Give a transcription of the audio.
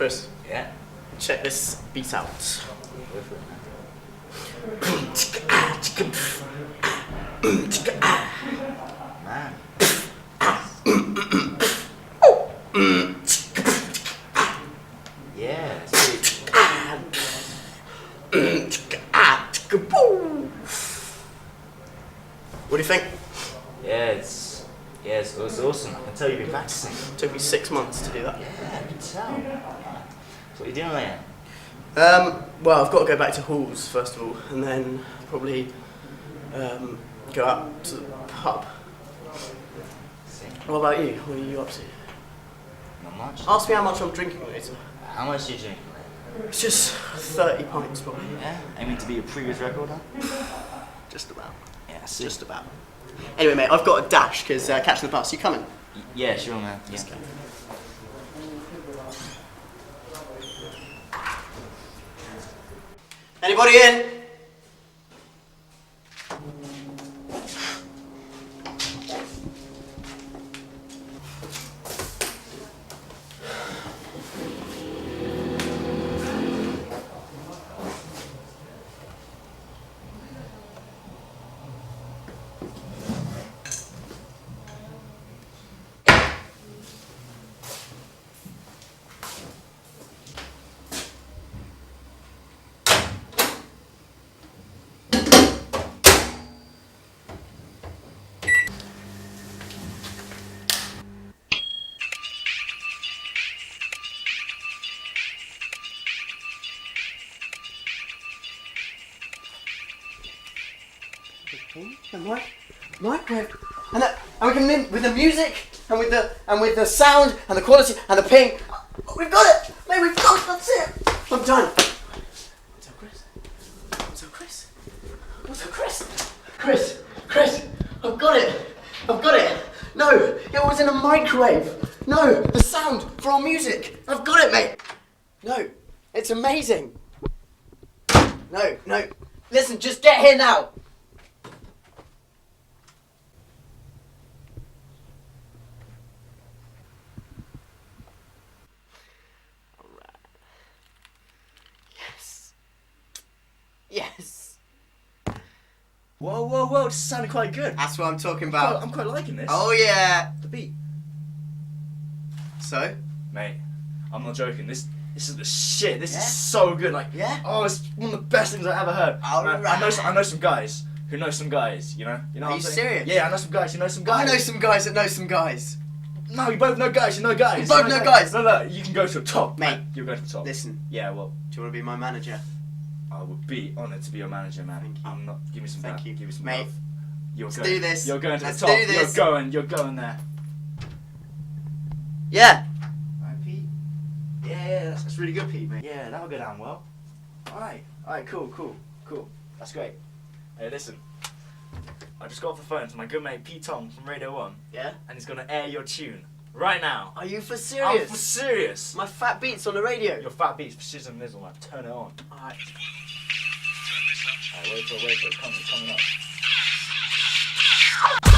Chris. Yeah. Check this beat out. Man. Yeah. Sweet. What do you think? Yeah, it was awesome. I can tell you've been practicing. It took me 6 months to do that. Yeah, I can tell. So what are you doing later? Well, I've got to go back to halls first of all, and then probably go out to the pub. See? What about you? What are you up to? Not much. Ask me how much I'm drinking later. How much do you drink? It's just 30 pints probably. Yeah? Aiming to be your previous record, huh? Just about. Yeah, see. Just about. Anyway, mate, I've got a dash because catching the bus. You coming? Yeah, sure, man. Yeah. Let's go. Anybody in? The microwave, and we can with the music and with the sound and the quality and the ping. We've got it, mate. We've got it. That's it. I'm done. What's up, Chris? What's up, Chris? What's up, Chris? Chris, I've got it. I've got it. No, it was in a microwave. No, the sound for our music. I've got it, mate. No, it's amazing. No. Listen, just get here now. Yes. Whoa, this sounded quite good. That's what I'm talking about. I'm quite liking this. Oh yeah. The beat. So? Mate, I'm not joking. This is the shit. This Yeah? is so good. Like, Yeah? oh, it's one of the best things I've ever heard. Alright. I know some guys who know some guys. You know. Are what I'm you saying? serious? Yeah, I know some guys who know some guys. I know some guys that know some guys. No, you both know guys. You know guys. We both know guys. No, you can go to the top. Mate, You'll go to the top. Listen, Yeah, well, do you want to be my manager? I would be honoured to be your manager, man. Thank you. I'm not. Give me some. Thank you. Give me some Mate, love. let's do this. You're going to Let's the top. do this. You're going there. Yeah. Alright, Pete. Yeah, that's really good, Pete, mate. Yeah, that'll go down well. Alright, cool. That's great. Hey, listen. I just got off the phone to my good mate Pete Tom from Radio 1, Yeah? and he's gonna air your tune right now. Are you for I'm serious? for serious. My fat beats on the radio. Your fat beats for shizzle and nizzle, man. Turn it on. Alright. Alright, wait for it. Coming up.